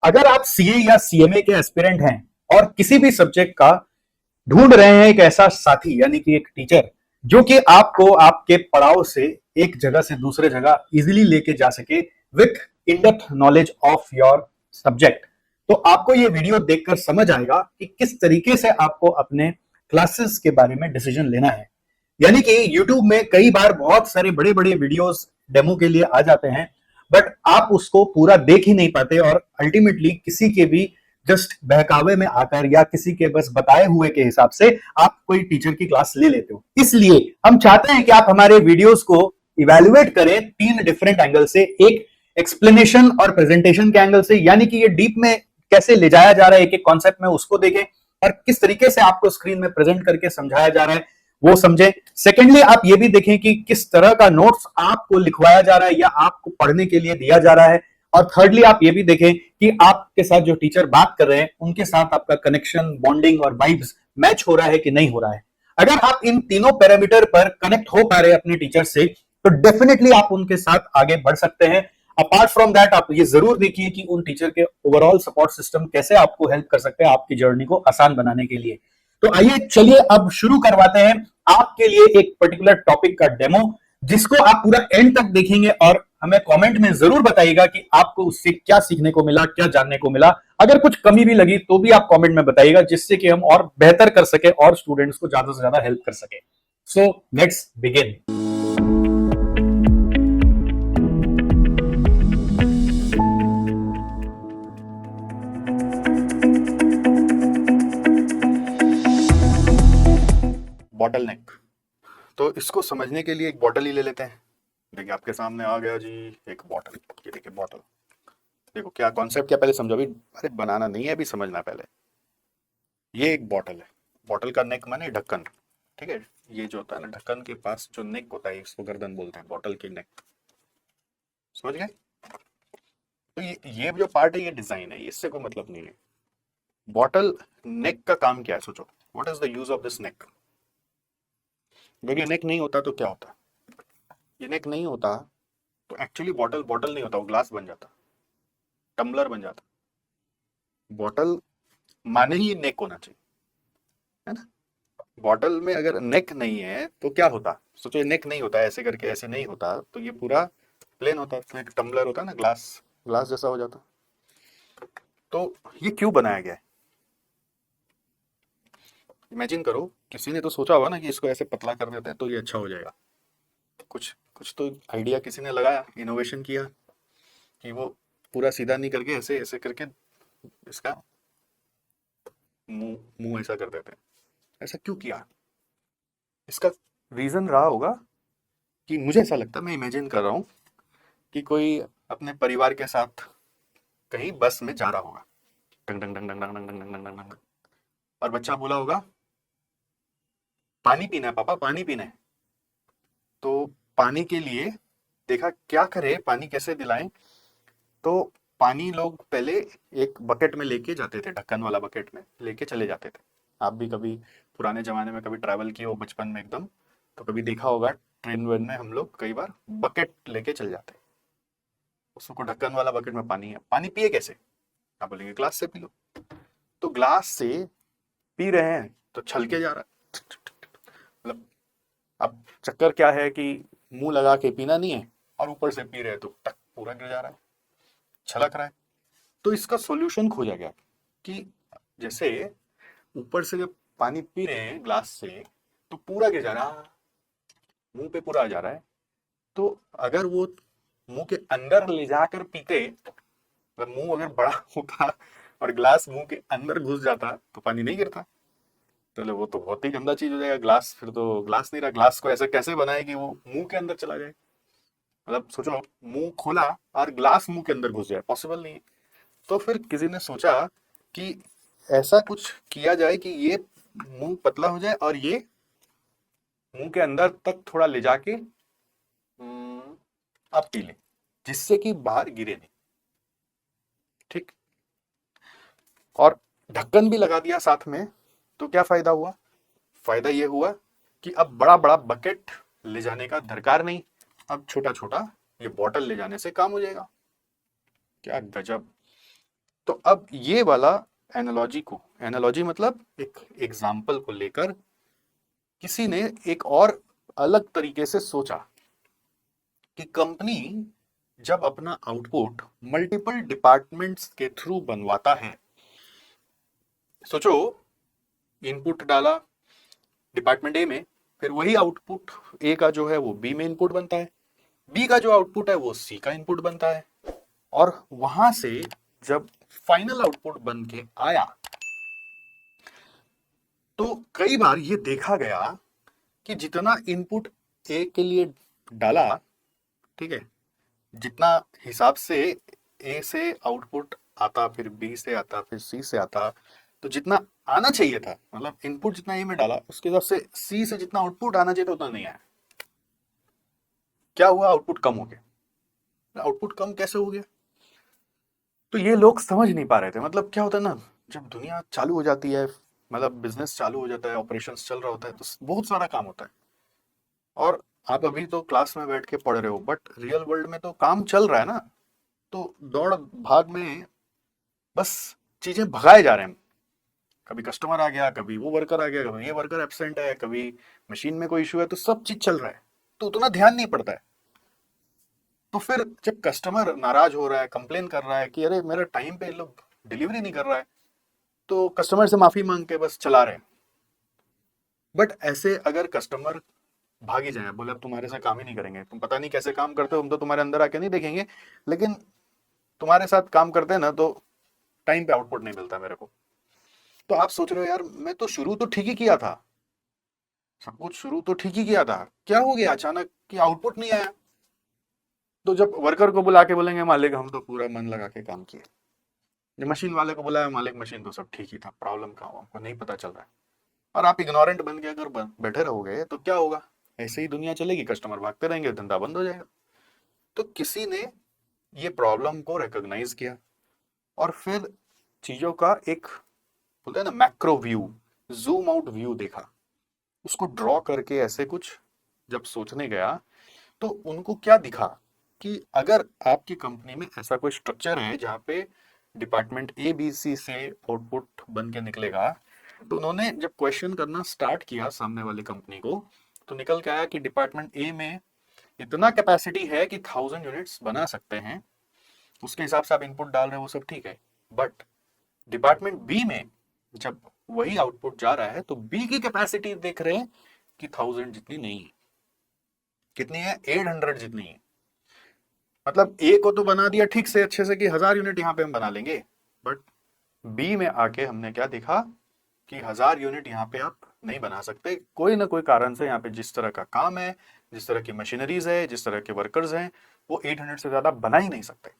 अगर आप सीए या सीएमए के एस्पिरेंट हैं और किसी भी सब्जेक्ट का ढूंढ रहे हैं एक ऐसा साथी यानी कि एक टीचर जो कि आपको आपके पड़ाव से एक जगह से दूसरे जगह इजीली लेके जा सके with in depth knowledge of your subject, तो आपको ये वीडियो देखकर समझ आएगा कि किस तरीके से आपको अपने क्लासेस के बारे में डिसीजन लेना है। यानी कि YouTube में कई बार बहुत सारे बड़े बड़े वीडियोस डेमो के लिए आ जाते हैं, बट आप उसको पूरा देख ही नहीं पाते और अल्टीमेटली किसी के भी जस्ट बहकावे में आकर या किसी के बस बताए हुए के हिसाब से आप कोई टीचर की क्लास ले लेते हो। इसलिए हम चाहते हैं कि आप हमारे वीडियोस को इवेल्युएट करें 3 डिफरेंट एंगल से, एक एक्सप्लेनेशन और प्रेजेंटेशन के एंगल से, यानी कि ये डीप में कैसे ले जाया जा रहा है एक एक कॉन्सेप्ट में उसको देखें, और किस तरीके से आपको स्क्रीन में प्रेजेंट करके समझाया जा रहा है वो समझें। सेकेंडली आप ये भी देखें कि किस तरह का नोट्स आपको लिखवाया जा रहा है या आपको पढ़ने के लिए दिया जा रहा है। और थर्डली आप ये भी देखें कि आपके साथ जो टीचर बात कर रहे हैं उनके साथ आपका कनेक्शन, बॉन्डिंग और वाइब्स मैच हो रहा है कि नहीं हो रहा है। अगर आप इन तीनों पैरामीटर पर कनेक्ट हो पा रहे हैं अपने टीचर से, तो डेफिनेटली आप उनके साथ आगे बढ़ सकते हैं। अपार्ट फ्रॉम दैट आप ये जरूर देखिए कि उन टीचर के ओवरऑल सपोर्ट सिस्टम कैसे आपको हेल्प कर सकते हैं आपकी जर्नी को आसान बनाने के लिए। तो आइए चलिए अब शुरू करवाते हैं आपके लिए एक पर्टिकुलर टॉपिक का डेमो, जिसको आप पूरा एंड तक देखेंगे और हमें कमेंट में जरूर बताइएगा कि आपको उससे क्या सीखने को मिला, क्या जानने को मिला। अगर कुछ कमी भी लगी तो भी आप कमेंट में बताइएगा, जिससे कि हम और बेहतर कर सके और स्टूडेंट्स को ज्यादा से ज्यादा हेल्प कर सके। So let's begin. बॉटल नेक, तो इसको समझने के लिए एक बॉटल ही ले लेते हैं। देखिए आपके सामने आ गया जी एक बॉटल। ये देखिए बॉटल, देखो क्या कॉन्सेप्ट, क्या पहले समझो अभी। अरे बनाना नहीं है, अभी समझना पहले। ये एक बॉटल है, बॉटल का नेक माने ढक्कन, ठीक है। ये जो होता है ना ढक्कन के पास जो नेक होता है इसको गर्दन बोलते हैं, बॉटल की नेक, समझ गए। तो ये जो पार्ट है ये डिजाइन है, इससे कोई मतलब नहीं है। बॉटल नेक का काम क्या है सोचो, what is the use of this neck. अगर ये नेक नहीं होता तो क्या होता, ये नेक नहीं होता तो एक्चुअली बॉटल बॉटल नहीं होता, वो ग्लास बन जाता, टम्बलर बन जाता। बॉटल माने ही नेक होना चाहिए, है ना। बॉटल में अगर नेक नहीं है तो क्या होता, सोचो ये नेक नहीं होता, ऐसे करके ऐसे नहीं होता तो ये पूरा प्लेन होता, तो एक टम्बलर होता ना, ग्लास ग्लास जैसा हो जाता। तो ये क्यों बनाया गया है, इमेजिन करो। किसी ने तो सोचा होगा ना कि इसको ऐसे पतला कर देते हैं तो ये अच्छा हो जाएगा। कुछ कुछ तो आइडिया किसी ने लगाया, इनोवेशन किया कि वो पूरा सीधा नहीं करके ऐसे ऐसे करके इसका मुंह मुंह ऐसा कर देते हैं। ऐसा क्यों किया, इसका रीजन रहा होगा कि मुझे ऐसा लगता है, मैं इमेजिन कर रहा हूँ कि कोई अपने परिवार के साथ कहीं बस में जा रहा होगा, डंग डंग डंग डंग डंग डंग डंग डंग डंग डंग, और बच्चा बोला होगा पानी पीना है पापा, पानी पीना है। तो पानी के लिए देखा क्या करे, पानी कैसे दिलाएं। तो पानी लोग पहले एक बकेट में लेके जाते थे, ढक्कन वाला बकेट में लेके चले जाते थे। आप भी कभी पुराने जमाने में कभी ट्रैवल किए हो बचपन में एकदम, तो कभी देखा होगा ट्रेन वेन में हम लोग कई बार बकेट लेके चल जाते हैं। उसको ढक्कन वाला बकेट में पानी है, पानी पिए कैसे, आप बोलेंगे ग्लास से पी लो। तो ग्लास से पी रहे हैं तो छलके जा रहा है, मतलब अब चक्कर क्या है कि मुंह लगा के पीना नहीं है और ऊपर से पी रहे हैं तो टक पूरा गिर जा रहा है, छलक रहा है। तो इसका सॉल्यूशन खोजा गया कि जैसे ऊपर से जब पानी पी रहे हैं ग्लास से तो पूरा गिर जा रहा है, मुंह पे पूरा आ जा रहा है। तो अगर वो मुंह के अंदर ले जाकर पीते, अगर मुंह अगर बड़ा होता और ग्लास मुंह के अंदर घुस जाता तो पानी नहीं गिरता। तो वो तो बहुत ही गंदा चीज हो जाएगा ग्लास, फिर तो ग्लास नहीं रहा। ग्लास को ऐसा कैसे बनाए कि वो मुंह के अंदर चला जाए, मतलब सोचो मुंह खोला और ग्लास मुंह के अंदर घुस जाए, पॉसिबल नहीं है। तो फिर किसी ने सोचा कि ऐसा कुछ किया जाए कि ये मुंह पतला हो जाए और ये मुंह के अंदर तक थोड़ा ले जाके आप पी ले, जिससे कि बाहर गिरे नहीं, ठीक। और ढक्कन भी लगा दिया साथ में, तो क्या फायदा हुआ, फायदा ये हुआ कि अब बड़ा बड़ा बकेट ले जाने का दरकार नहीं, अब छोटा छोटा ये बॉटल ले जाने से काम हो जाएगा। क्या गजब, तो अब ये वाला एनालॉजी मतलब एक एग्जाम्पल को लेकर किसी ने एक और अलग तरीके से सोचा कि कंपनी जब अपना आउटपुट मल्टीपल डिपार्टमेंट्स के थ्रू बनवाता है, सोचो इनपुट डाला डिपार्टमेंट ए में, फिर वही आउटपुट ए का जो है वो बी में इनपुट बनता है, बी का जो आउटपुट है वो सी का इनपुट बनता है, और वहां से जब फाइनल आउटपुट बन के आया तो कई बार ये देखा गया कि जितना इनपुट ए के लिए डाला, ठीक है, जितना हिसाब से ए से आउटपुट आता, फिर बी से आता, फिर सी से आता, तो जितना आना चाहिए था, मतलब इनपुट जितना ए में डाला उसके हिसाब से सी से जितना आउटपुट आना चाहिए था उतना नहीं आया। क्या हुआ? आउटपुट कम हो गया। आउटपुट कम कैसे हो गया? तो ये लोग समझ नहीं पा रहे थे। मतलब क्या होता है ना, जब दुनिया चालू हो जाती है, मतलब बिजनेस चालू हो जाता है, ऑपरेशंस चल रहा होता है, तो बहुत सारा काम होता है, और आप अभी तो क्लास में बैठ के पढ़ रहे हो, बट रियल वर्ल्ड में तो काम चल रहा है ना, तो दौड़ भाग में बस चीजें भगाए जा रहे हैं। कभी कस्टमर आ गया, कभी वो वर्कर आ गया, कभी ये वर्कर एब्सेंट है, कभी मशीन में कोई इशू है, तो सब चीज चल रहा है, तो उतना ध्यान नहीं पड़ता है। तो फिर जब कस्टमर नाराज हो रहा है, कंप्लेन कर रहा है कि अरे मेरा टाइम पे लोग डिलीवरी नहीं कर रहा है, तो कस्टमर से माफी मांग के बस चला रहे हैं। बट ऐसे अगर कस्टमर भागी जाए, बोले अब तुम्हारे से काम ही नहीं करेंगे, तुम पता नहीं कैसे काम करते हो, हम तो तुम्हारे अंदर आके नहीं देखेंगे, लेकिन तुम्हारे साथ काम करते हैं ना तो टाइम पे आउटपुट नहीं मिलता मेरे को। तो आप सोच रहे हो यार मैं तो शुरू तो ठीक ही किया था, सब कुछ शुरू तो ठीक ही किया था, क्या हो गया अचानक कि आउटपुट नहीं आया? तो जब वर्कर को बुला के बोलेंगे मालिक हम तो पूरा मन लगा के काम किए, जब मशीन वाले को बुलाया मालिक मशीन तो सब ठीक ही था, प्रॉब्लम कहाँ हुआ हमको नहीं पता चल रहा है, और आप इग्नोरेंट बन के अगर बैठे रहोगे तो क्या होगा? ऐसे ही दुनिया चलेगी, कस्टमर भागते रहेंगे, धंधा बंद हो जाएगा। तो किसी ने ये प्रॉब्लम को रिकॉग्नाइज किया और फिर चीजों का एक, बोलते हैं ना, macro view, zoom out view देखा, उसको ड्रॉ करके ऐसे कुछ जब सोचने गया तो उनको क्या दिखा कि अगर आपकी कंपनी में ऐसा कोई स्ट्रक्चर है जहां पे डिपार्टमेंट ए बी सी से आउटपुट बन के निकलेगा, तो उन्होंने जब क्वेश्चन करना स्टार्ट किया सामने वाली कंपनी को, तो निकल के आया कि डिपार्टमेंट ए में इतना कैपेसिटी है कि 1000 यूनिट्स बना सकते हैं, उसके हिसाब से आप इनपुट डाल रहे हो वो सब ठीक है, बट डिपार्टमेंट बी में जब वही आउटपुट जा रहा है तो बी की कैपेसिटी देख रहे हैं कि 1000 जितनी नहीं है, कितनी है? 800 जितनी है। मतलब ए को तो बना दिया ठीक से अच्छे से कि 1000 यूनिट यहाँ पे हम बना लेंगे, बट बी में आके हमने क्या देखा कि 1000 यूनिट यहाँ पे आप नहीं बना सकते, कोई ना कोई कारण से यहाँ पे जिस तरह का काम है, जिस तरह की मशीनरीज है, जिस तरह के वर्कर्स हैं, वो 800 से ज्यादा बना ही नहीं सकते।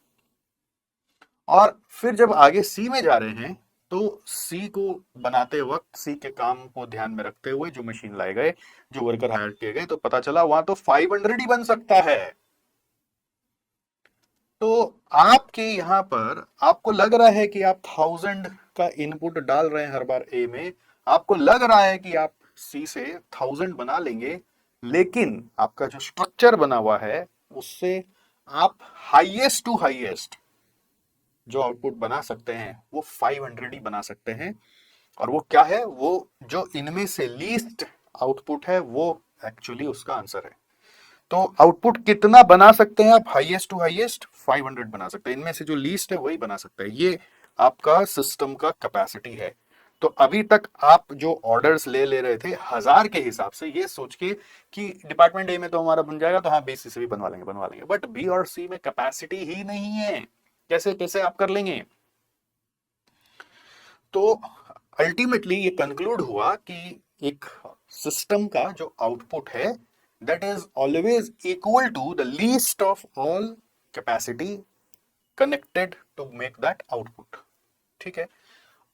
और फिर जब आगे सी में जा रहे हैं तो सी को बनाते वक्त सी के काम को ध्यान में रखते हुए जो मशीन लाए गए, जो वर्कर हायर किए गए, तो पता चला वहां तो 500 ही बन सकता है। तो आपके यहां पर आपको लग रहा है कि आप 1000 का इनपुट डाल रहे हैं हर बार ए में, आपको लग रहा है कि आप सी से 1000 बना लेंगे, लेकिन आपका जो स्ट्रक्चर बना हुआ है उससे आप हाईएस्ट टू हाईएस्ट जो आउटपुट बना सकते हैं वो 500 ही बना सकते हैं। और वो क्या है? वो जो इनमें से लीस्ट आउटपुट है वो एक्चुअली उसका आंसर है। तो आउटपुट कितना बना सकते हैं आप? हाईएस्ट टू हाईएस्ट 500 बना सकते हैं, इनमें से जो लीस्ट है वही बना सकता है। ये आपका सिस्टम का कैपेसिटी है। तो अभी तक आप जो ऑर्डर्स ले रहे थे 1000 के हिसाब से, ये सोच के कि डिपार्टमेंट ए में तो हमारा बन जाएगा, तो हाँ बी सी से भी बनवा लेंगे, बट बी और सी में कैपेसिटी ही नहीं है, कैसे कैसे आप कर लेंगे? तो अल्टीमेटली ये कंक्लूड हुआ कि एक सिस्टम का जो आउटपुट है that is always equal to the least of all capacity connected to make that output. ठीक है?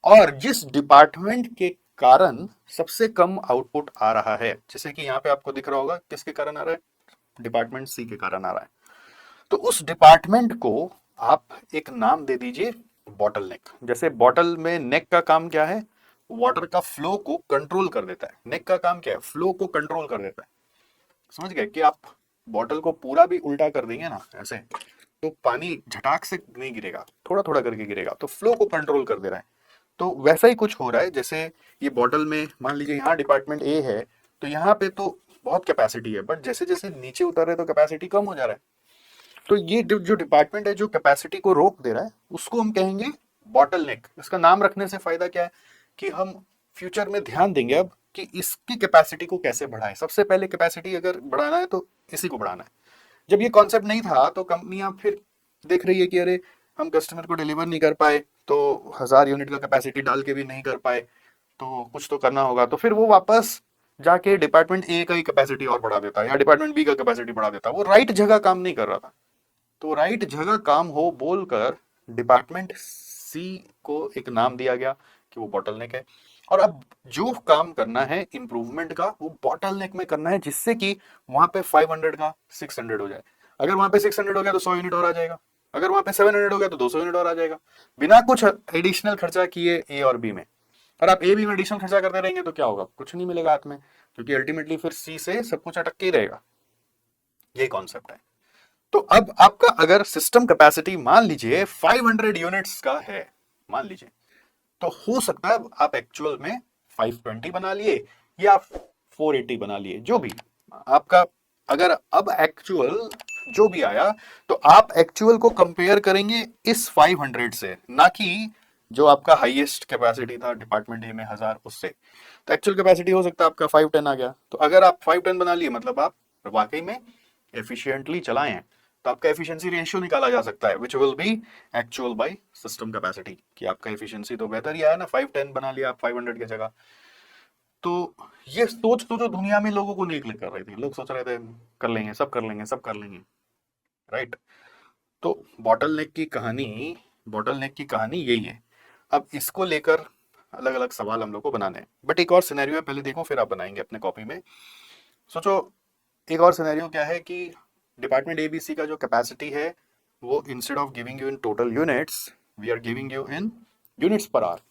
और जिस डिपार्टमेंट के कारण सबसे कम आउटपुट आ रहा है, जैसे कि यहां पे आपको दिख रहा होगा किसके कारण आ रहा है? डिपार्टमेंट सी के कारण आ रहा है। तो उस डिपार्टमेंट को आप एक नाम दे दीजिए बॉटल नेक। जैसे बॉटल में नेक का काम क्या है? वाटर का फ्लो को कंट्रोल कर देता है। नेक का काम क्या है? फ्लो को कंट्रोल कर देता है। समझ गए कि आप बॉटल को पूरा भी उल्टा कर देंगे ना ऐसे, तो पानी झटाक से नहीं गिरेगा, थोड़ा थोड़ा करके गिरेगा, तो फ्लो को कंट्रोल कर दे रहा है। तो वैसा ही कुछ हो रहा है, जैसे ये बॉटल में मान लीजिए यहाँ डिपार्टमेंट ए है, तो यहाँ पे तो बहुत कैपेसिटी है, बट जैसे जैसे नीचे उतर रहे तो कैपेसिटी कम हो जा रहा है। तो ये जो डिपार्टमेंट है जो कैपेसिटी को रोक दे रहा है, उसको हम कहेंगे बॉटल नेक। इसका नाम रखने से फायदा क्या है कि हम फ्यूचर में ध्यान देंगे अब कि इसकी कैपेसिटी को कैसे बढ़ाएं। सबसे पहले कैपेसिटी अगर बढ़ाना है तो इसी को बढ़ाना है। जब ये कॉन्सेप्ट नहीं था तो कंपनियां फिर देख रही है कि अरे हम कस्टमर को डिलीवर नहीं कर पाए, तो 1000 यूनिट का कैपेसिटी डाल के भी नहीं कर पाए, तो कुछ तो करना होगा। तो फिर वो वापस जाके डिपार्टमेंट ए का ही कैपेसिटी और बढ़ा देता है या डिपार्टमेंट बी का कैपेसिटी बढ़ा देता है। वो राइट जगह काम नहीं कर रहा था, तो राइट जगह काम हो बोलकर डिपार्टमेंट सी को एक नाम दिया गया कि वो बॉटलनेक है। और अब जो काम करना है इंप्रूवमेंट का वो बॉटलनेक में करना है, जिससे कि वहां पे 500 का 600 हो जाए। अगर वहां पे 600 हो गया तो 100 यूनिट और आ जाएगा, अगर वहां पे 700 हो गया तो 200 यूनिट और आ जाएगा, बिना कुछ एडिशनल खर्चा किए ए और बी में। और आप ए बी में एडिशनल खर्चा करते रहेंगे तो क्या होगा, कुछ नहीं मिलेगा हाथ में, क्योंकि अल्टीमेटली फिर सी से सब कुछ अटक के ही रहेगा। ये कॉन्सेप्ट है। तो अब आपका अगर सिस्टम कैपेसिटी मान लीजिए 500 यूनिट्स का है, मान लीजिए, तो हो सकता है आप एक्चुअल में 520 बना लिए या 480 बना लिए, जो भी आपका। अगर अब एक्चुअल जो भी आया तो आप एक्चुअल को कंपेयर करेंगे इस 500 से, ना कि जो आपका हाईएस्ट कैपेसिटी था डिपार्टमेंट ए में 1000 उससे। तो एक्चुअल कैपेसिटी हो सकता है आपका 510 आ गया। तो अगर आप 510 बना लिए मतलब आप वाकई में एफिशिएंटली चलाए हैं, तो आपका एफिशिएंसी रेशियो निकाला जा सकता है, which will be actual bye system capacity, कि आपका एफिशिएंसी तो बेहतर ही आया ना, 510 बना लिया आप 500 की जगह। तो ये सोच तो जो दुनिया में लोगों को नहीं क्लिक कर रही थी, लोग सोच रहे थे कर लेंगे, सब कर लेंगे, सब कर लेंगे, राइट। तो बॉटल नेक की कहानी यही है। अब इसको लेकर अलग अलग सवाल हम लोग को बनाने हैं, बट एक और सिनेरियो है, पहले देखो फिर आप बनाएंगे अपने कॉपी में। सोचो एक और सिनेरियो क्या है कि डिपार्टमेंट एबीसी का जो कैपेसिटी है वो instead of giving you in total units, we are giving you in units per hour.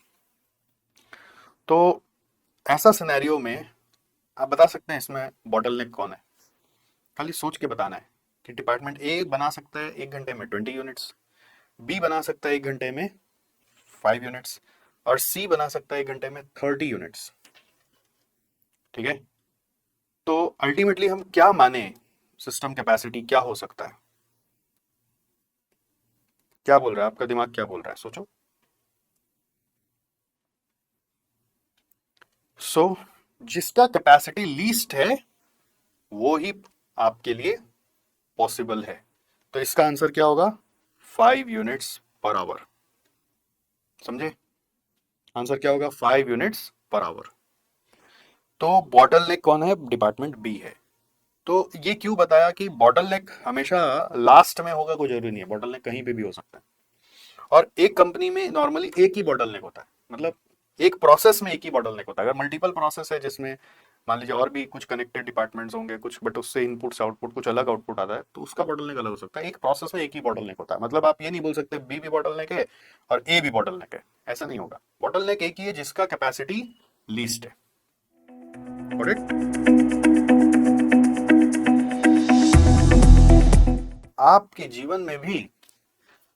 तो ऐसा सिनेरियो में आप बता सकते हैं इसमें बॉटलनेक कौन है। खाली सोच के बताना है कि डिपार्टमेंट ए बना सकता है 1 घंटे में 20 यूनिट्स, बी बना सकता है 1 घंटे में 5 यूनिट्स, और सी बना सकता है 1 घंटे में 30 यूनिट्स। ठीक है, तो अल्टीमेटली हम क्या माने, सिस्टम कैपेसिटी क्या हो सकता है, क्या बोल रहा है आपका दिमाग, क्या बोल रहा है, सोचो। जिसका कैपेसिटी लीस्ट है वो ही आपके लिए पॉसिबल है। तो इसका आंसर क्या होगा, 5 यूनिट्स पर आवर। समझे, आंसर क्या होगा, 5 यूनिट्स पर आवर। तो बॉटलनेक कौन है, डिपार्टमेंट बी है। तो ये क्यों बताया कि बॉटलनेक हमेशा लास्ट में होगा, कोई जरूरी नहीं है, बॉटलनेक कहीं पे भी हो सकता है। और एक कंपनी में नॉर्मली एक ही बॉटलनेक होता है, मतलब एक प्रोसेस में एक ही बॉटलनेक होता है। अगर मल्टीपल प्रोसेस है जिसमें मान लीजिए और भी कुछ कनेक्टेड डिपार्टमेंट्स होंगे कुछ, बट उससे इनपुट से आउटपुट कुछ अलग आउटपुट आता है, तो उसका बॉटलनेक अलग हो सकता है। एक प्रोसेस में एक ही बॉटलनेक होता है, मतलब आप ये नहीं बोल सकते बी भी बॉटलनेक है और ए भी बॉटलनेक है, ऐसा नहीं होगा। बॉटलनेक एक ही है जिसका कैपेसिटी लीस्ट है। Got it? आपके जीवन में भी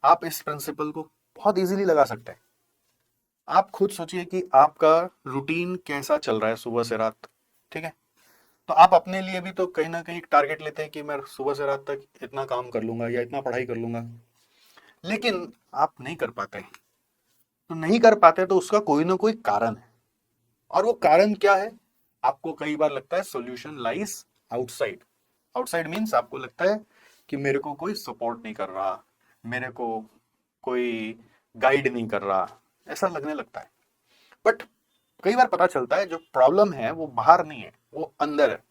आप इस प्रिंसिपल को बहुत इजीली लगा सकते हैं। आप खुद सोचिए कि आपका रूटीन कैसा चल रहा है सुबह से रात, ठीक है। तो आप अपने लिए भी तो कहीं ना कहीं टारगेट लेते हैं कि मैं सुबह से रात तक इतना काम कर लूंगा या इतना पढ़ाई कर लूंगा, लेकिन आप नहीं कर पाते। तो नहीं कर पाते तो उसका कोई ना कोई कारण है, और वो कारण क्या है, आपको कई बार लगता है solution lies outside. Outside means आपको लगता है कि मेरे को कोई सपोर्ट नहीं कर रहा, मेरे को कोई गाइड नहीं कर रहा, ऐसा लगने लगता है। बट कई बार पता चलता है जो प्रॉब्लम है वो बाहर नहीं है, वो अंदर है।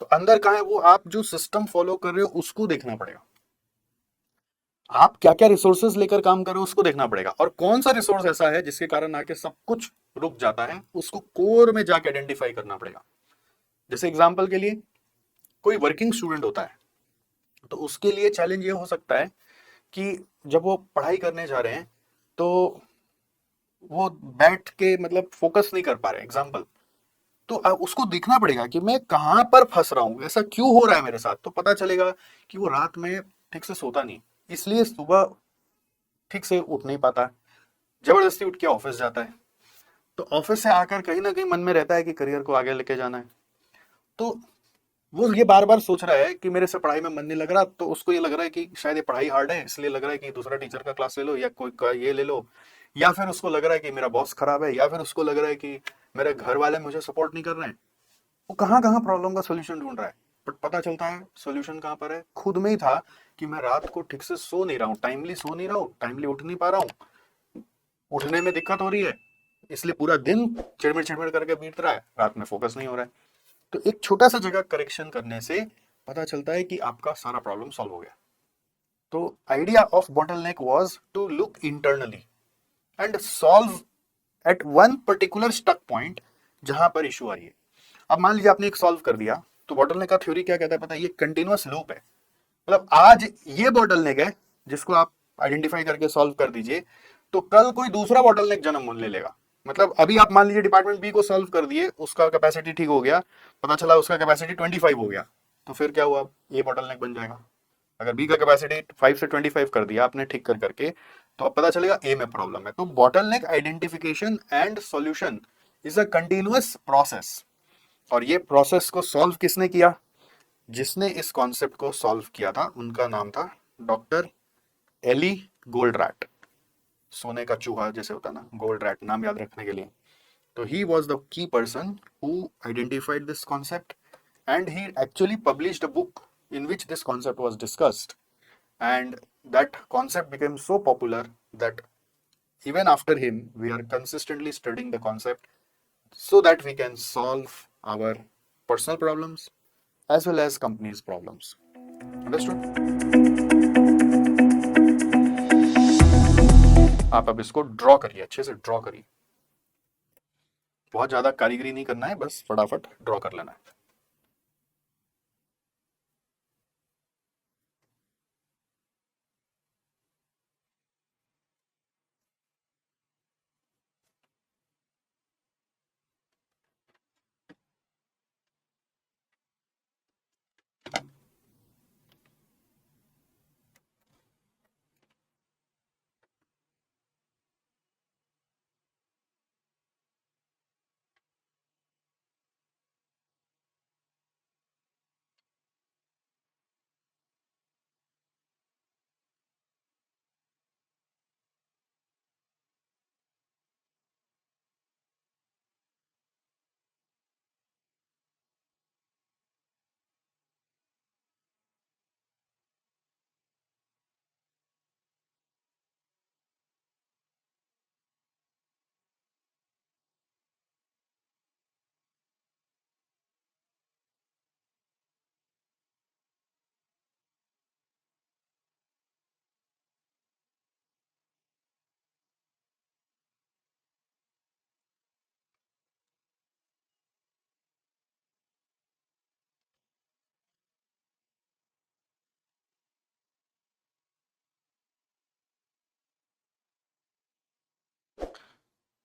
तो अंदर कहाँ है, वो आप जो सिस्टम फॉलो कर रहे हो उसको देखना पड़ेगा। आप क्या क्या रिसोर्सेज लेकर काम कर रहे हो उसको देखना पड़ेगा, और कौन सा रिसोर्स ऐसा है जिसके कारण आके सब कुछ रुक जाता है, उसको कोर में जाके आइडेंटिफाई करना पड़ेगा। जैसे एग्जांपल के लिए कोई वर्किंग स्टूडेंट होता है, तो उसके लिए चैलेंज ये हो सकता है कि जब वो पढ़ाई करने जा रहे हैं तो वो बैठ के मतलब फोकस नहीं कर पा रहे एग्जाम्पल। तो उसको देखना पड़ेगा कि मैं कहाँ पर फंस रहा हूँ, ऐसा क्यों हो रहा है मेरे साथ। तो पता चलेगा कि वो रात में ठीक से सोता नहीं, इसलिए सुबह ठीक से उठ नहीं पाता, जबरदस्ती उठ के ऑफिस जाता है। तो ऑफिस से आकर कहीं ना कहीं मन में रहता है कि करियर को आगे लेके जाना है, तो वो ये बार बार सोच रहा है कि मेरे से पढ़ाई में मन नहीं लग रहा, तो उसको ये लग रहा है कि शायद ये पढ़ाई हार्ड है, इसलिए लग रहा है कि दूसरा टीचर का क्लास ले लो या कोई का ये ले लो, या फिर उसको लग रहा है कि मेरा बॉस खराब है, या फिर उसको लग रहा है कि मेरे घर वाले मुझे सपोर्ट नहीं कर रहे हैं। वो कहाँ कहाँ प्रॉब्लम का सोल्यूशन ढूंढ रहा है, बट पता चलता है सोल्यूशन कहाँ पर है, खुद में ही था कि मैं रात को ठीक से सो नहीं रहा हूँ, टाइमली सो नहीं रहा हूँ, टाइमली उठ नहीं पा रहा हूँ, उठने में दिक्कत हो रही है, इसलिए पूरा दिन चिड़मिड़ चिड़मिड़ करके बीत रहा है, रात में फोकस नहीं हो रहा है। तो एक छोटा सा जगह करेक्शन करने से पता चलता है कि आपका सारा प्रॉब्लम सॉल्व हो गया। तो idea of bottleneck was to look internally and solve at one particular stuck point जहां पर इशू आ रही है। अब मान लीजिए आपने एक सॉल्व कर दिया, तो बॉटलनेक का थ्योरी क्या कहता है पता है, ये कंटिन्यूअस लूप है। मतलब आज ये बॉटलनेक है जिसको आप आइडेंटिफाई करके सॉल्व कर दीजिए, तो कल कोई दूसरा बॉटलनेक जन्म ले लेगा। मतलब अभी आप मान लीजिए डिपार्टमेंट बी को सॉल्व कर दिए, उसका कैपेसिटी ठीक हो गया, पता चला उसका कैपेसिटी 25 हो गया, तो फिर क्या हुआ, ये बॉटलनेक बन जाएगा। अगर बी का कैपेसिटी 5 से 25 कर दिया आपने ठीक कर करके, तो अब पता चलेगा ए में प्रॉब्लम है। तो bottleneck identification and solution is a continuous process. और ये प्रोसेस को सॉल्व किसने किया, जिसने इस कॉन्सेप्ट को सॉल्व किया था उनका नाम था डॉक्टर एली गोल्डरैट। सोने का चूहा जैसे होता है ना, गोल्डरैट नाम याद रखने के लिए। तो he was the key person who identified this concept and he actually published a book in which this concept was discussed, and that concept became so popular that even after him we are consistently studying the concept so that we can solve our personal problems as well as companies problems. Understood? आप अब इसको draw करिए, अच्छे से draw करिए, बहुत ज्यादा कारीगरी नहीं करना है, बस फटाफट ड्रॉ कर लेना है।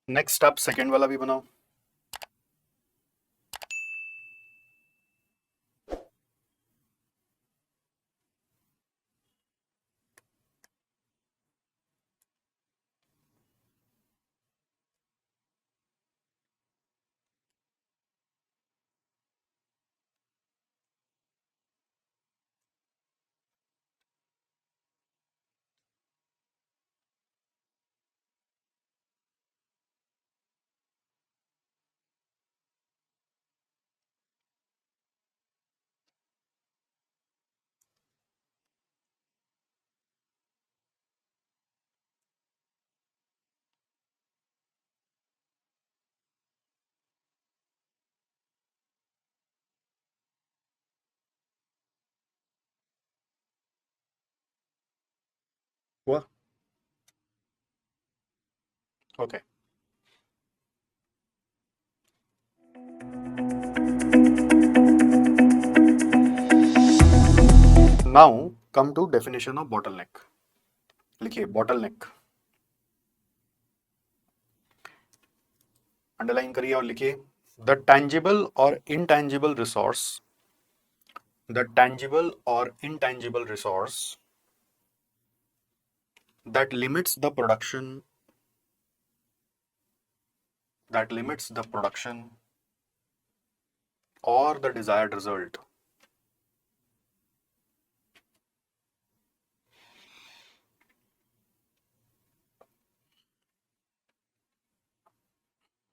नेक्स्ट आप सेकेंड वाला भी बनाओ। हुआ? Okay. Now come to definition of bottleneck. लिखिए बॉटलनेक, अंडरलाइन करिए और लिखिए द टैंजिबल और इनटैंजिबल रिसोर्स, द टैंजिबल और intangible resource that limits the production or the desired result.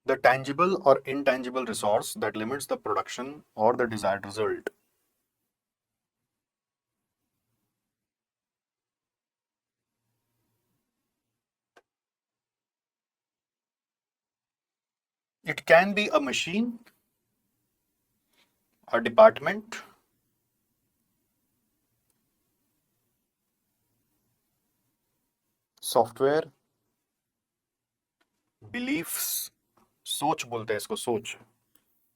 The tangible or intangible resource that limits the production or the desired result. It can be a machine, a department, software, beliefs, सोच बोलते हैं इसको, सोच।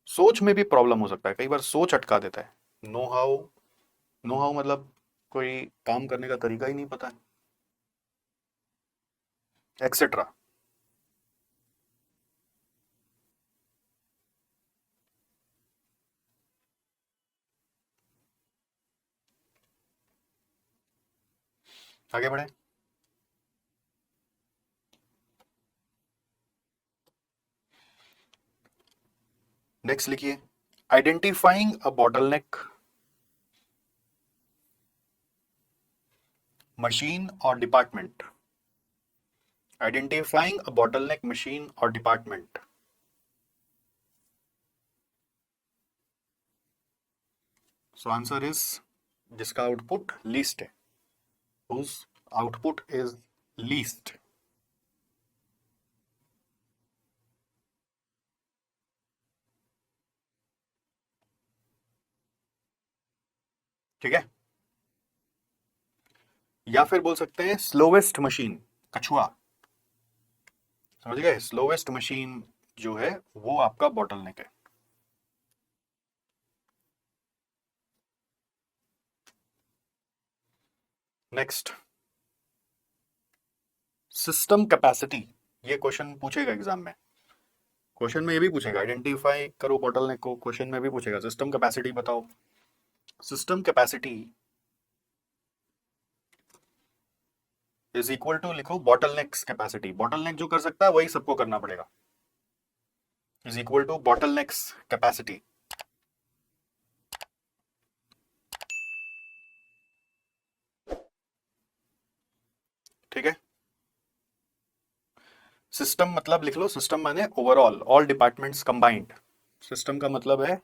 सोच में भी problem हो सकता है, कई बार सोच अटका देता है। नो हाउ, नो हाउ मतलब कोई काम करने का तरीका ही नहीं पता है, एक्सेट्रा। आगे बढ़े। नेक्स्ट लिखिए, आइडेंटिफाइंग अ बॉटलनेक मशीन और डिपार्टमेंट। आइडेंटिफाइंग अ बॉटलनेक मशीन और डिपार्टमेंट। सो आंसर इज, जिसका आउटपुट लीस्ट है, whose output is least। ठीक है, या फिर बोल सकते हैं स्लोवेस्ट मशीन, कछुआ। समझ गए, स्लोवेस्ट मशीन जो है वो आपका बॉटलनेक है। Next, system capacity. ये क्वेश्चन पूछेगा एग्जाम में, क्वेश्चन में ये भी पूछेगा, आइडेंटिफाई करो बॉटलनेक को, क्वेश्चन में भी पूछेगा सिस्टम कैपेसिटी बताओ। System capacity is equal to, लिखो बॉटलनेक्स कैपेसिटी। बॉटलनेक जो कर सकता है वही सबको करना पड़ेगा, is equal to bottleneck's capacity. ठीक है, सिस्टम मतलब लिख लो, सिस्टम माने overall, all departments combined. System का मतलब है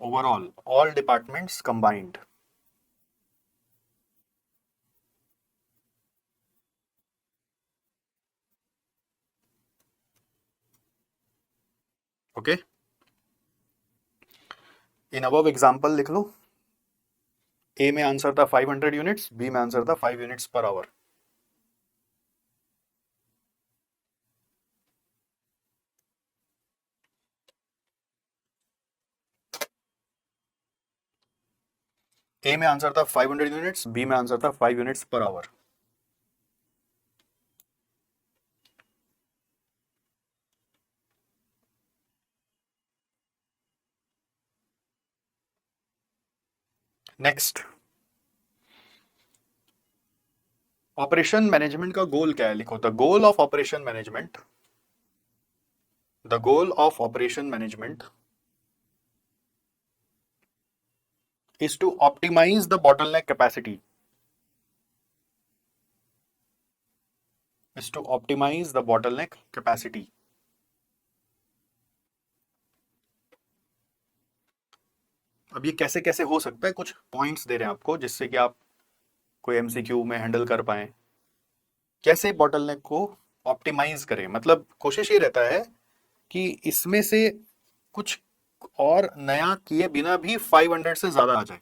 overall, all departments combined. Okay, in above example लिख लो। ए में आंसर था 500 यूनिट्स, बी में आंसर था 5 यूनिट्स पर आवर। ए में आंसर था 500 यूनिट्स, बी में आंसर था 5 units per our. Next, operation management का गोल क्या है, लिखो the goal of operation management, the goal of operation management is to optimize the bottleneck capacity, is to optimize the bottleneck capacity। अब ये कैसे कैसे हो सकता है, कुछ पॉइंट्स दे रहे हैं आपको जिससे कि आप कोई एमसीक्यू में हैंडल कर पाए। कैसे बॉटलनेक को ऑप्टिमाइज करें, मतलब कोशिश ये रहता है कि इसमें से कुछ और नया किए बिना भी 500 से ज्यादा आ जाए।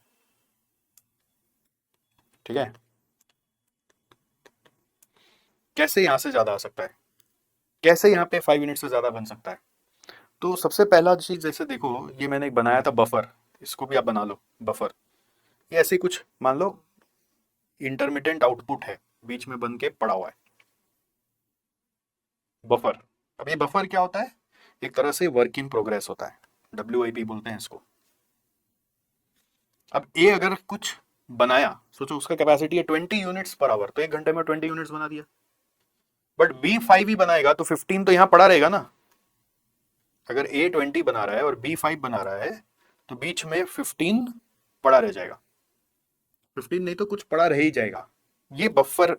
ठीक है, कैसे यहां से ज्यादा आ सकता है, कैसे यहाँ पे 5 यूनिट से ज्यादा बन सकता है। तो सबसे पहला चीज, जैसे देखो ये मैंने एक बनाया था बफर, इसको भी आप बना लो बफर। ये ऐसे कुछ मान लो इंटरमिटेंट आउटपुट है, बीच में बन के पड़ा हुआ है बफर। अब ये बफर क्या होता है, एक तरह से वर्क इन प्रोग्रेस होता है, WIP बोलते हैं इसको। अब ये अगर कुछ बनाया, सोचो उसका कैपेसिटी है 20 यूनिट्स पर आवर, तो 1 घंटे में 20 यूनिट्स बना दिया। बट B5 ही बनाएगा तो 15 तो यहां पड़ा रहेगा ना। अगर A20 बना रहा है और B5 बना रहा है तो बीच में 15 पड़ा रह जाएगा। 15 नहीं तो कुछ पड़ा रह ही जाएगा। ये बफर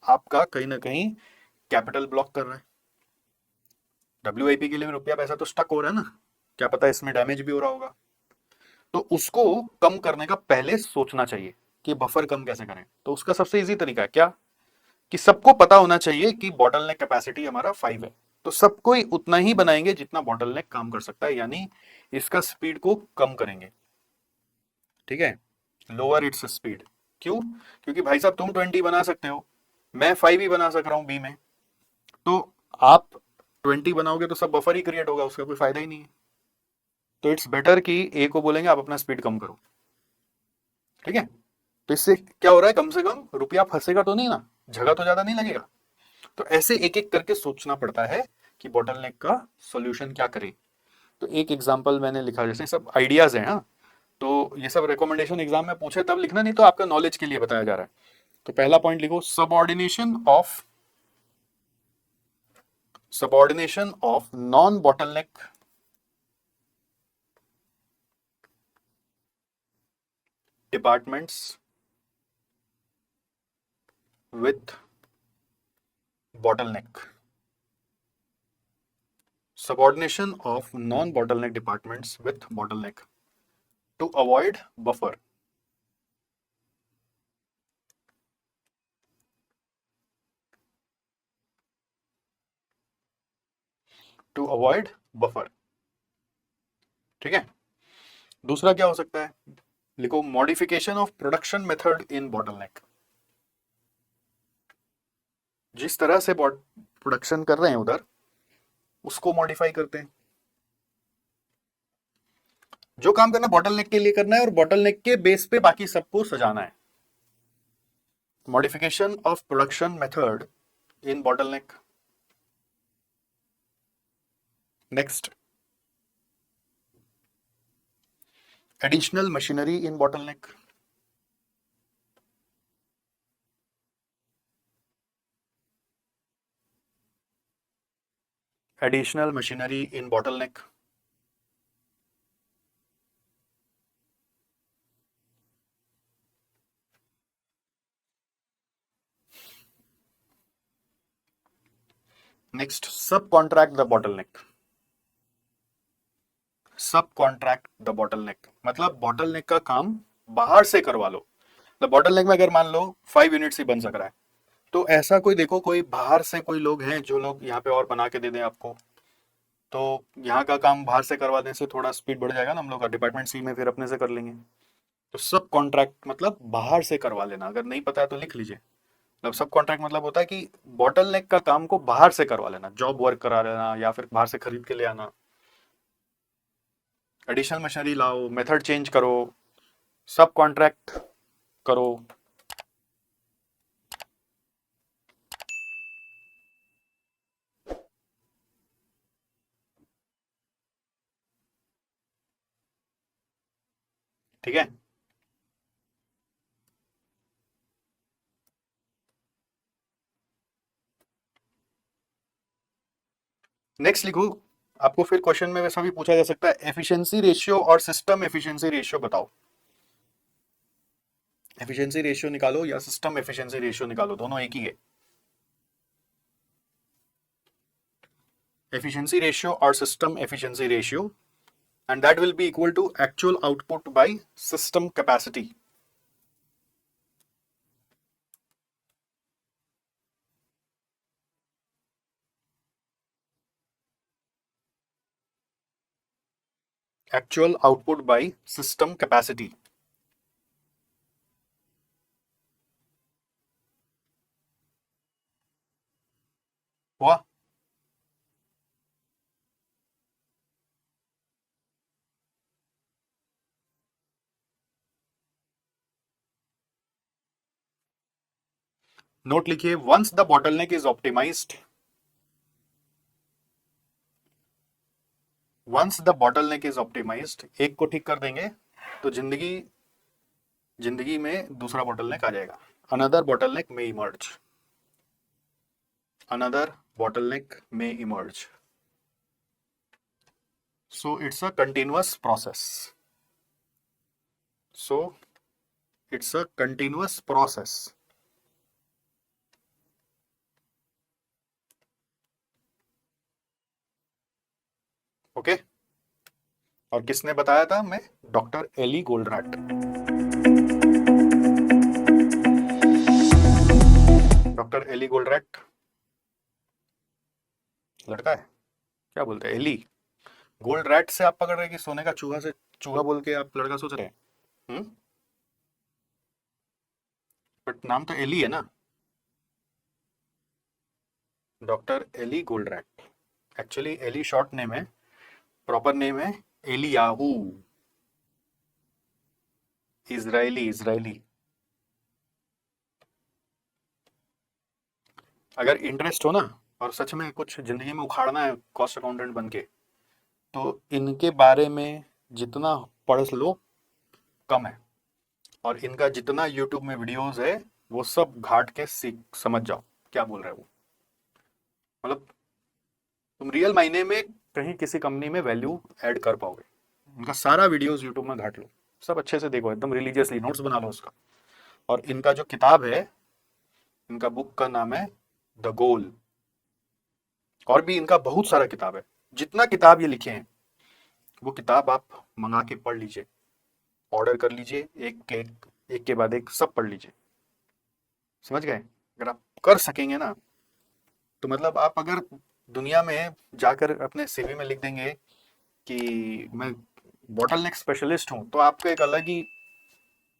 आपका कहीं ना कहीं कैपिटल ब्लॉक कर रहा है। WIP के लिए भी रुपया पैसा तो स्टक हो रहा है ना, क्या पता इसमें डैमेज भी हो रहा होगा। तो उसको कम करने का पहले सोचना चाहिए कि बफर कम कैसे करें। तो उसका सबसे इजी तरीका है क्या, कि सबको पता होना चाहिए कि बॉटल नेक कैपेसिटी हमारा 5 है, तो सब कोई उतना ही बनाएंगे जितना बॉटल नेक काम कर सकता है, यानी इसका स्पीड को कम करेंगे। ठीक है, लोअर इट्स स्पीड। क्यों? क्योंकि भाई साहब तुम 20 बना सकते हो, मैं 5 ही बना सक रहा हूं बी में, तो आप 20 बनाओगे तो सब बफर ही क्रिएट होगा, उसका कोई फायदा ही नहीं है। तो इट्स बेटर कि ए को बोलेंगे आप अपना स्पीड कम करो। ठीक है, तो इससे क्या हो रहा है, कम से कम रुपया फंसेगा तो नहीं ना, जगह तो ज्यादा नहीं लगेगा। तो ऐसे एक एक करके सोचना पड़ता है कि बॉटलनेक का सॉल्यूशन क्या करें। तो एक एग्जांपल मैंने लिखा, जैसे सब आइडियाज हैं। हाँ, तो ये सब रिकमेंडेशन एग्जाम में पूछे तब लिखना, नहीं तो आपका नॉलेज के लिए बताया जा रहा है। तो पहला पॉइंट लिखो, subordination of non bottleneck departments with bottleneck. Subordination of non-bottleneck departments with bottleneck to avoid buffer. To avoid buffer. ठीक है, दूसरा क्या हो सकता है, लिखो modification of production method in bottleneck. जिस तरह से प्रोडक्शन कर रहे हैं उधर, उसको मॉडिफाई करते हैं। जो काम करना बॉटलनेक के लिए करना है और बॉटलनेक के बेस पे बाकी सबको सजाना है। Modification of production method in bottleneck. Next, additional machinery in bottleneck. Additional machinery in bottleneck. Next, सब कॉन्ट्रैक्ट द बॉटलनेक। सब कॉन्ट्रैक्ट द बॉटलनेक मतलब बॉटलनेक का काम बाहर से करवा लो। तो बॉटलनेक में अगर मान लो 5 यूनिट्स ही बन सक रहा है, तो ऐसा कोई देखो, कोई बाहर से कोई लोग हैं जो लोग यहाँ पे और बना के दे दें आपको, तो यहाँ का काम बाहर से करवा दें से थोड़ा स्पीड बढ़ जाएगा ना, हम लोग का डिपार्टमेंट सी में फिर अपने से कर लेंगे। तो सब कॉन्ट्रैक्ट मतलब बाहर से करवा लेना, अगर नहीं पता है तो लिख लीजिए। मतलब सब कॉन्ट्रैक्ट मतलब होता है कि बॉटलनेक का काम को बाहर से करवा लेना, जॉब वर्क करा लेना या फिर बाहर से खरीद के ले आना। एडिशनल मशीनरी लाओ, मेथड चेंज करो, सब कॉन्ट्रैक्ट करो। ठीक है, नेक्स्ट लिखो, आपको फिर क्वेश्चन में वैसा भी पूछा जा सकता है, एफिशिएंसी रेशियो और सिस्टम एफिशिएंसी रेशियो बताओ। एफिशिएंसी रेशियो निकालो या सिस्टम एफिशिएंसी रेशियो निकालो, दोनों एक ही है। एफिशिएंसी रेशियो और system efficiency ratio, and that will be equal to actual output by system capacity. Actual output by system capacity. हुआ? नोट लिखिए, once the bottleneck is optimized, once the bottleneck is optimized, एक को ठीक कर देंगे तो जिंदगी जिंदगी में दूसरा बॉटलनेक आ जाएगा। अनदर बॉटलनेक में इमर्ज, अनदर बॉटलनेक में emerge. So it's a continuous process. So it's a continuous process. Okay okay? और किसने बताया था? मैं, डॉक्टर एली गोल्डरैट। डॉक्टर एली गोल्डरैट लड़का है, क्या बोलते हैं, एली गोल्डरैट से आप पकड़ रहे कि सोने का चूहा से चूहा बोल के आप लड़का सोच रहे हैं? बट नाम तो एली है ना, doctor Eli Goldratt. Actually Eli short name है, प्रॉपर नेम है एलियाहू। Israeli, Israeli. अगर इंटरेस्ट हो ना और सच में कुछ जिंदगी में उखाड़ना है कॉस्ट अकाउंटेंट बन के, तो इनके बारे में जितना पढ़ लो कम है। और इनका जितना यूट्यूब में वीडियोस है वो सब घाट के सीख समझ जाओ क्या बोल रहे हैं वो। मतलब तुम रियल मायने में कहीं किसी कंपनी में वैल्यू ऐड कर पाओगे। इनका सारा वीडियोस यूट्यूब में घाट लो, सब अच्छे से देखो, एकदम रिलीजियसली नोट्स बना लो उसका। और इनका जो किताब है, इनका बुक का नाम है द गोल। और भी इनका बहुत सारा किताब है, जितना किताब ये लिखे हैं वो किताब आप मंगा के पढ़ लीजिए, ऑर्डर कर लीजिए, एक के बाद एक सब पढ़ लीजिए। समझ गए? अगर आप कर सकेंगे ना, तो मतलब आप अगर दुनिया में जाकर अपने सीवी में लिख देंगे कि मैं बॉटलनेक स्पेशलिस्ट हूं, तो आपको एक अलग ही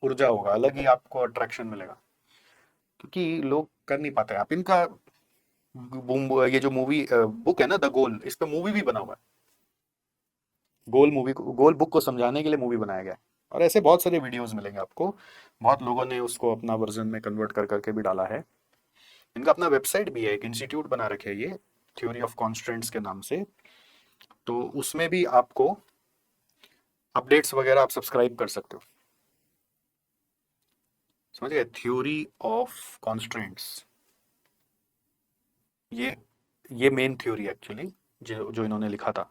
ऊर्जा होगा, अलग ही आपको अट्रैक्शन मिलेगा, क्योंकि लोग कर नहीं पाते। आप इनका ये जो मूवी बुक है ना द गोल, इस पे मूवी भी बना हुआ है। गोल मूवी को, गोल बुक को समझाने के लिए मूवी बनाया गया है। और ऐसे बहुत सारे वीडियोस मिलेंगे आपको, बहुत लोगों ने उसको अपना वर्जन में कन्वर्ट कर करके भी डाला है। इनका अपना वेबसाइट भी है, एक इंस्टीट्यूट बना रखे है ये, थ्योरी ऑफ कॉन्स्टेंट्स के नाम से। तो उसमें भी आपको अपडेट्स वगैरह आप सब्सक्राइब कर सकते हो। समझ गए? थ्योरी ऑफ कॉन्स्टेंट्स, ये ये मेन थ्योरी एक्चुअली जो जो इन्होंने लिखा था।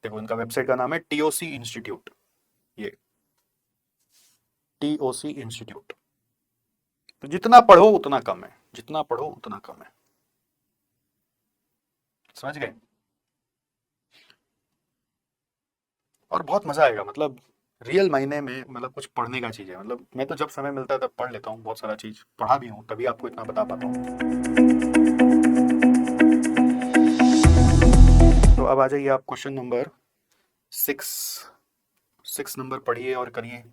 देखो इनका वेबसाइट का नाम है टीओसी इंस्टीट्यूट, ये टीओसी इंस्टीट्यूट। तो जितना पढ़ो उतना कम है, जितना पढ़ो उतना कम है। समझ गए? और बहुत मजा आएगा, मतलब रियल मायने में, मतलब कुछ पढ़ने का चीज है। मतलब मैं तो जब समय मिलता है तब पढ़ लेता हूँ, बहुत सारा चीज पढ़ा भी हूँ, तभी आपको इतना बता पाता हूँ। तो अब आ जाइए आप क्वेश्चन नंबर 6, 6 नंबर पढ़िए और करिए।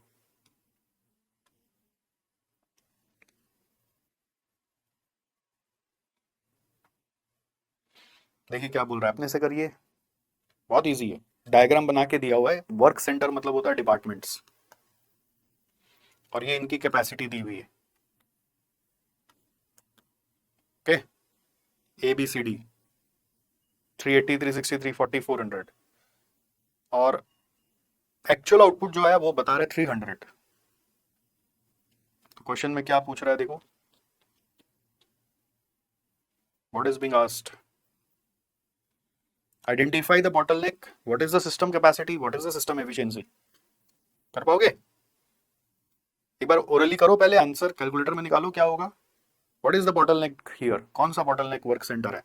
देखिए क्या बोल रहा है, अपने से करिए, बहुत इजी है। डायग्राम बना के दिया हुआ है, वर्क सेंटर मतलब होता है डिपार्टमेंट्स, और ये इनकी कैपेसिटी दी हुई है। Okay, A B C D 380, 360, 340, 400, और एक्चुअल आउटपुट जो है वो बता रहे 300। तो क्वेश्चन में क्या पूछ रहा है देखो, what is being asked, identify the bottleneck, what is the system capacity, what is the system efficiency. कर पाओगे? एक बार ओरली करो, पहले आंसर कैलकुलेटर में निकालो क्या होगा। What is the bottleneck here, कौन सा बॉटलनेक वर्क सेंटर है,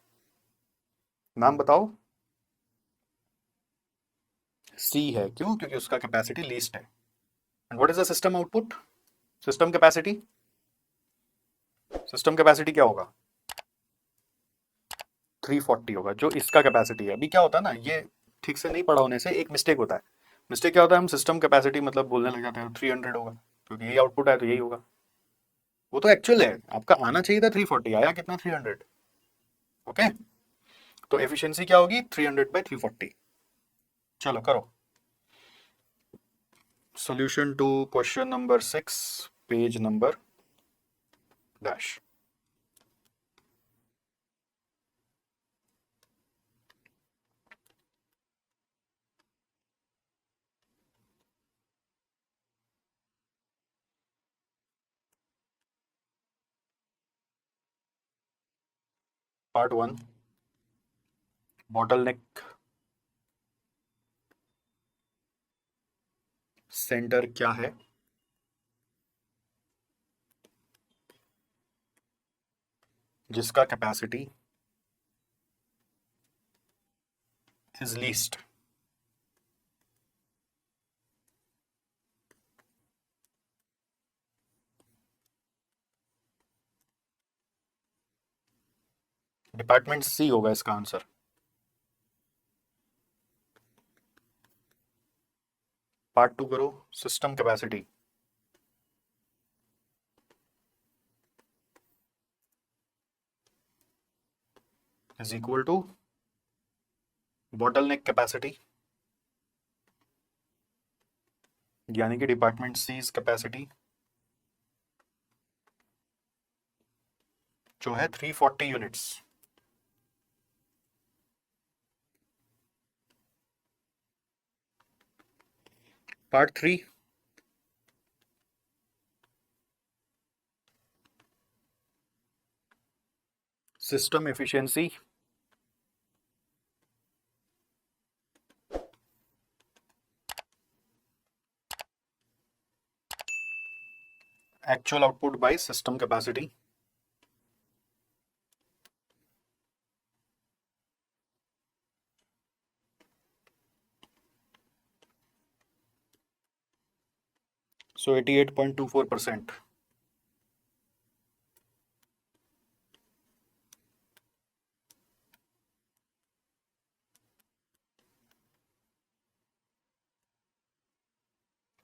नाम बताओ। सी है, क्यों? क्योंकि उसका कैपेसिटी लीस्ट है। And what is the system output, system capacity, system capacity क्या होगा, 340 होगा, जो इसका कैपेसिटी है। अभी क्या होता है ना, ये ठीक से नहीं पढ़ा होने से एक मिस्टेक होता है। मिस्टेक क्या होता है, हम सिस्टम कैपेसिटी मतलब बोलने लग जाते हैं 300 होगा, क्योंकि यही आउटपुट है तो यही होगा। वो तो एक्चुअल है, आपका आना चाहिए था 340, आया कितना, 300। ओके, तो एफिशिएंसी क्या होगी, 300/340। चलो करो solution to question number 6, page number dash. Part 1 bottleneck centre क्या है, जिसका capacity is least. Department C होगा इसका आंसर। पार्ट 2 करो, system capacity. Is equal to bottleneck capacity, यानी कि डिपार्टमेंट सी कैपेसिटी जो है 340 units. Part 3 system efficiency. Actual output by system capacity. So 88.24%।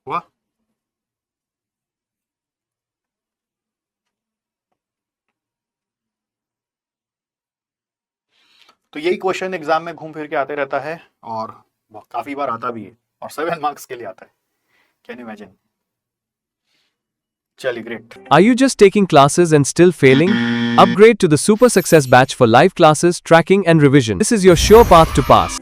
हुआ? तो यही क्वेश्चन एग्जाम में घूम फिर के आते रहता है और काफी बार आता भी है और 7 मार्क्स के लिए आता है। Can you imagine? चलिए, great. Are you just taking classes and still failing? Upgrade to the Super Success Batch for live classes, tracking and revision. This is your sure path to pass.